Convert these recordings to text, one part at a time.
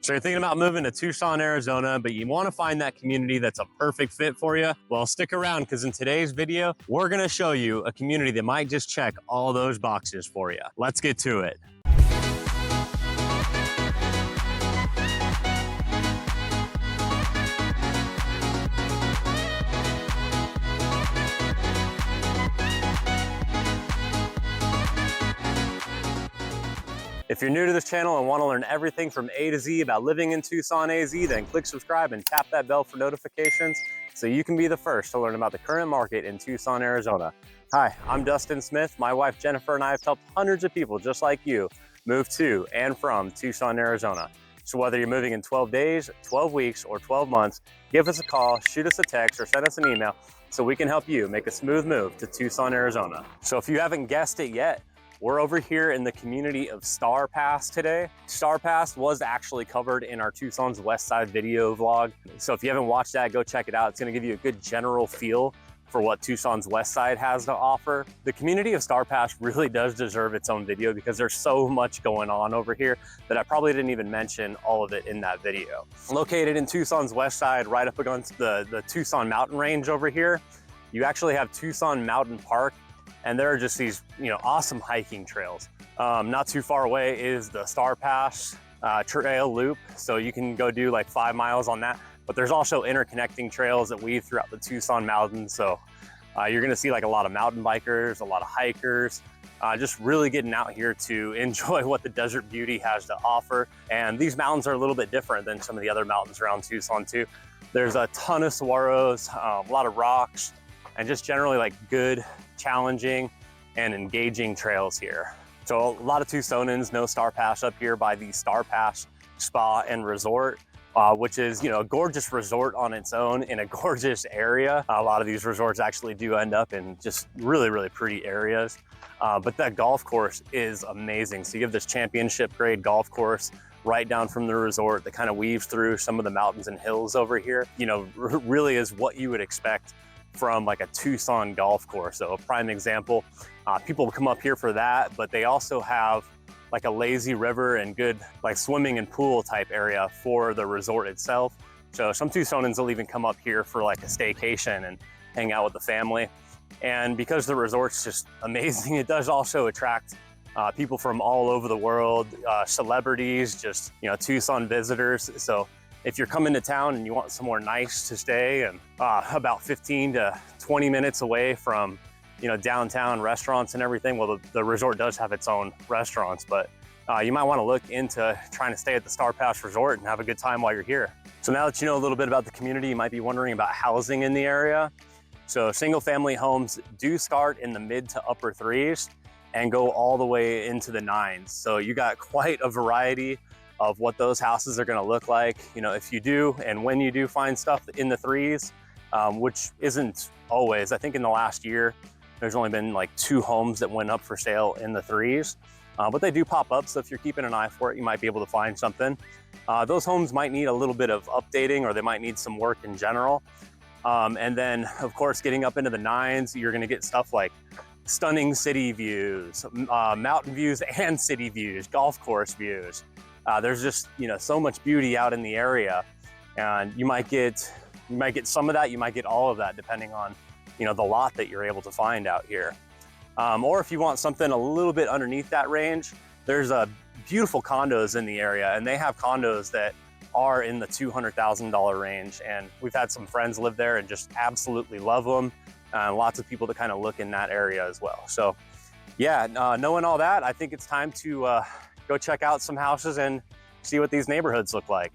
So you're thinking about moving to Tucson, Arizona, but you want to find that community that's a perfect fit for you? Well, stick around because in today's video, we're going to show you a community that might just check all those boxes for you. Let's get to it. If you're new to this channel and want to learn everything from A to Z about living in Tucson, AZ, then click subscribe and tap that bell for notifications so you can be the first to learn about the current market in Tucson, Arizona. Hi, I'm Dustin Smith. My wife Jennifer and I have helped hundreds of people just like you move to and from Tucson, Arizona. So whether you're moving in 12 days, 12 weeks, or 12 months, give us a call, shoot us a text, or send us an email so we can help you make a smooth move to Tucson, Arizona. So if you haven't guessed it yet, we're over here in the community of Starr Pass today. Starr Pass was actually covered in our Tucson's West Side video vlog. So if you haven't watched that, go check it out. It's gonna give you a good general feel for what Tucson's West Side has to offer. The community of Starr Pass really does deserve its own video because there's so much going on over here that I probably didn't even mention all of it in that video. Located in Tucson's West Side, right up against the Tucson Mountain Range over here, you actually have Tucson Mountain Park. And there are just these, awesome hiking trails. Not too far away is the Starr Pass trail loop. So you can go do like 5 miles on that. But there's also interconnecting trails that weave throughout the Tucson mountains. So you're gonna see like a lot of mountain bikers, a lot of hikers, just really getting out here to enjoy what the desert beauty has to offer. And these mountains are a little bit different than some of the other mountains around Tucson too. There's a ton of saguaros, a lot of rocks, and just generally like good, challenging, and engaging trails here. So a lot of Tucsonans know Starr Pass up here by the Starr Pass Spa and Resort, which is a gorgeous resort on its own in a gorgeous area. A lot of these resorts actually do end up in just really, really pretty areas. But that golf course is amazing. So you have this championship grade golf course right down from the resort that kind of weaves through some of the mountains and hills over here. Really is what you would expect from like a Tucson golf course. So a prime example, people come up here for that, but they also have like a lazy river and good like swimming and pool type area for the resort itself. So some Tucsonans will even come up here for like a staycation and hang out with the family. And because the resort's just amazing, it does also attract people from all over the world, celebrities, just Tucson visitors. So if you're coming to town and you want somewhere nice to stay and about 15 to 20 minutes away from downtown restaurants and everything, well, the resort does have its own restaurants, but you might want to look into trying to stay at the Starr Pass Resort and have a good time while you're here. So now that you know a little bit about the community, you might be wondering about housing in the area. So single family homes do start in the mid to upper 3s and go all the way into the 9s. So you got quite a variety of what those houses are going to look like. If you do and when you do find stuff in the 3s, which isn't always. I think in the last year there's only been like 2 homes that went up for sale in the 3s, but they do pop up. So if you're keeping an eye for it, you might be able to find something. Those homes might need a little bit of updating, or they might need some work in general. And then of course, getting up into the 9s, you're going to get stuff like stunning city views, mountain views and city views, golf course views. There's just so much beauty out in the area, and you might get some of that, you might get all of that, depending on the lot that you're able to find out here. Or if you want something a little bit underneath that range, there's beautiful condos in the area, and they have condos that are in the $200,000 range. And we've had some friends live there and just absolutely love them. Lots of people that kind of look in that area as well. So yeah, knowing all that, I think it's time to go check out some houses and see what these neighborhoods look like.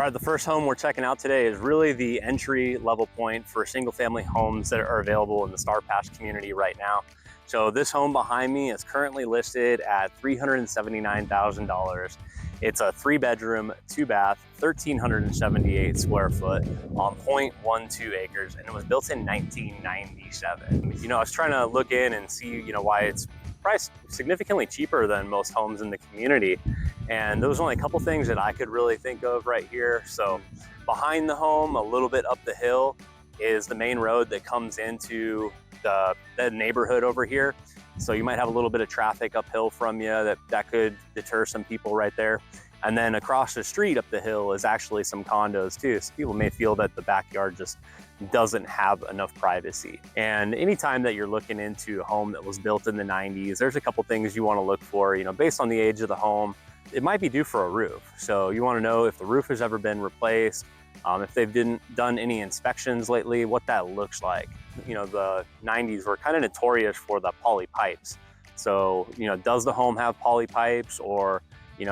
right, the first home we're checking out today is really the entry level point for single family homes that are available in the Starr Pass community right now. So this home behind me is currently listed at $379,000. It's a 3-bedroom, 2-bath, 1,378 square foot on 0.12 acres, and it was built in 1997. I was trying to look in and see, why it's priced significantly cheaper than most homes in the community. And there was only a couple things that I could really think of right here. So behind the home, a little bit up the hill, is the main road that comes into the neighborhood over here. So you might have a little bit of traffic uphill from you that could deter some people right there. And then across the street up the hill is actually some condos too. So people may feel that the backyard just doesn't have enough privacy. And anytime that you're looking into a home that was built in the 90s, there's a couple things you want to look for, based on the age of the home. It might be due for a roof. So you want to know if the roof has ever been replaced, if they've done any inspections lately, what that looks like. The 90s were kind of notorious for the poly pipes. So, does the home have poly pipes, or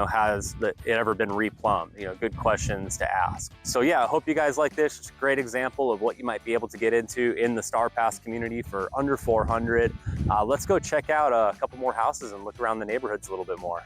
has it ever been replumbed? Good questions to ask. So yeah, I hope you guys like this. It's a great example of what you might be able to get into in the Starr Pass community for under $400. Let's go check out a couple more houses and look around the neighborhoods a little bit more.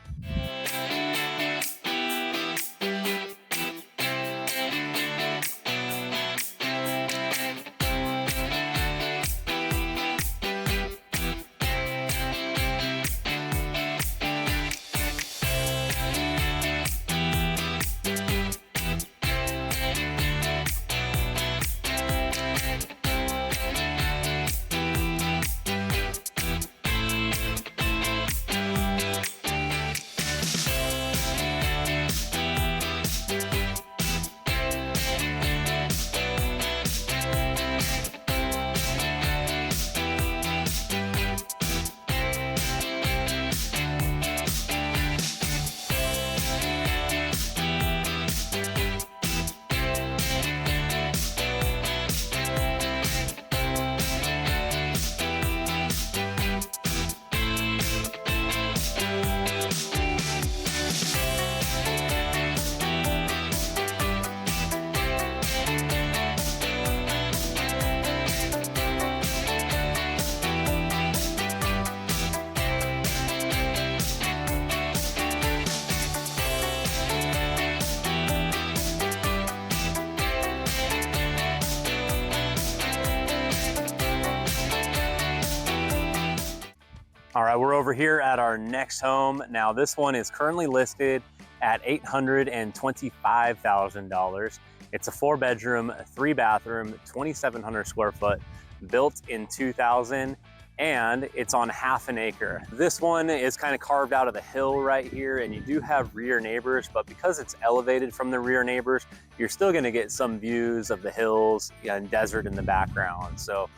All right, we're over here at our next home. Now this one is currently listed at $825,000. It's a 4-bedroom, 3-bathroom, 2,700 square foot, built in 2000, and it's on half an acre. This one is kind of carved out of the hill right here, and you do have rear neighbors, but because it's elevated from the rear neighbors, you're still gonna get some views of the hills and desert in the background. So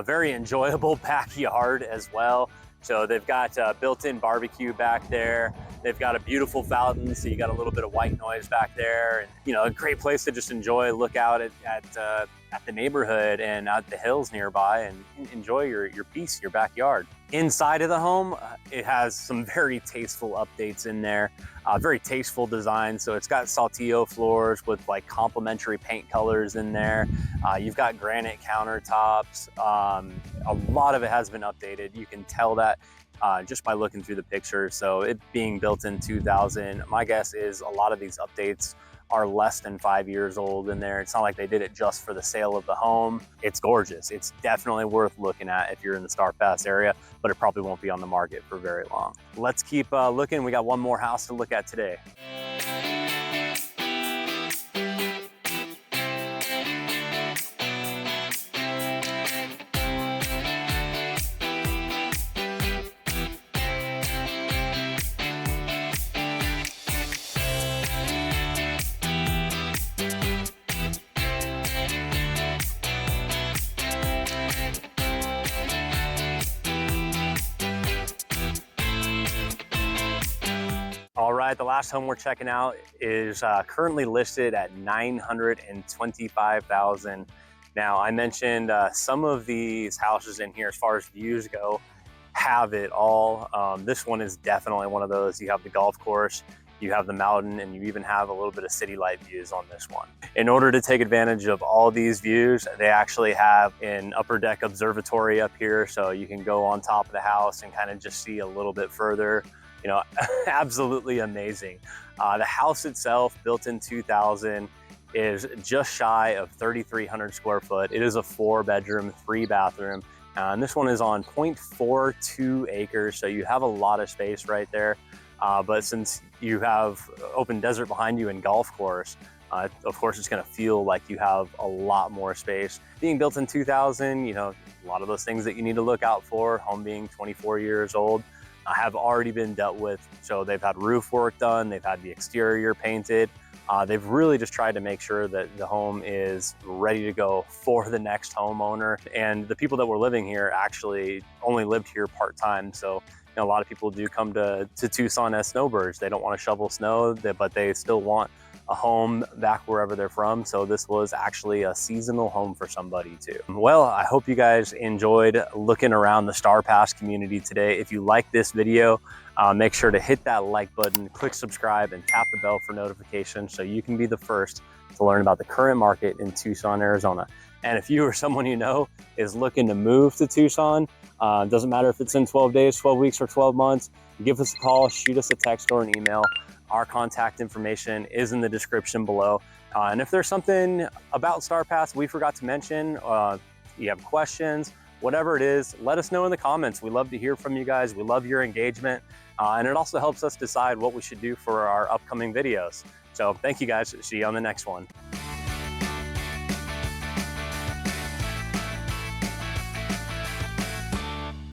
very enjoyable backyard as well. So they've got a built-in barbecue back there. They've got a beautiful fountain, so you got a little bit of white noise back there. And, a great place to just enjoy, look out at the neighborhood and at the hills nearby and enjoy your peace, your backyard. Inside of the home, it has some very tasteful updates in there, very tasteful design. So it's got saltillo floors with like complementary paint colors in there. You've got granite countertops. A lot of it has been updated. You can tell that just by looking through the pictures. So it being built in 2000, my guess is a lot of these updates are less than 5 years old in there. It's not like they did it just for the sale of the home. It's gorgeous. It's definitely worth looking at if you're in the Starr Pass area, but it probably won't be on the market for very long. Let's keep looking. We got one more house to look at today. All right, the last home we're checking out is currently listed at $925,000. Now, I mentioned some of these houses in here, as far as views go, have it all. This one is definitely one of those. You have the golf course, you have the mountain, and you even have a little bit of city light views on this one. In order to take advantage of all these views, they actually have an upper deck observatory up here, so you can go on top of the house and kind of just see a little bit further. You know, absolutely amazing. The house itself, built in 2000, is just shy of 3,300 square foot. It is a 4-bedroom, 3-bathroom. And this one is on 0.42 acres, so you have a lot of space right there. But since you have open desert behind you and golf course, of course it's gonna feel like you have a lot more space. Being built in 2000, you know, a lot of those things that you need to look out for, home being 24 years old, have already been dealt with. So they've had roof work done, they've had the exterior painted. They've really just tried to make sure that the home is ready to go for the next homeowner. And the people that were living here actually only lived here part-time. So, you know, a lot of people do come to Tucson as snowbirds. They don't want to shovel snow, but they still want a home back wherever they're from. So this was actually a seasonal home for somebody too. Well, I hope you guys enjoyed looking around the Starr Pass community today. If you like this video, make sure to hit that like button, click subscribe, and tap the bell for notifications so you can be the first to learn about the current market in Tucson, Arizona. And if you or someone you know is looking to move to Tucson, doesn't matter if it's in 12 days, 12 weeks, or 12 months, give us a call, shoot us a text or an email. Our contact information is in the description below. And if there's something about Starr Pass we forgot to mention, you have questions, whatever it is, let us know in the comments. We love to hear from you guys. We love your engagement. And it also helps us decide what we should do for our upcoming videos. So thank you guys. See you on the next one.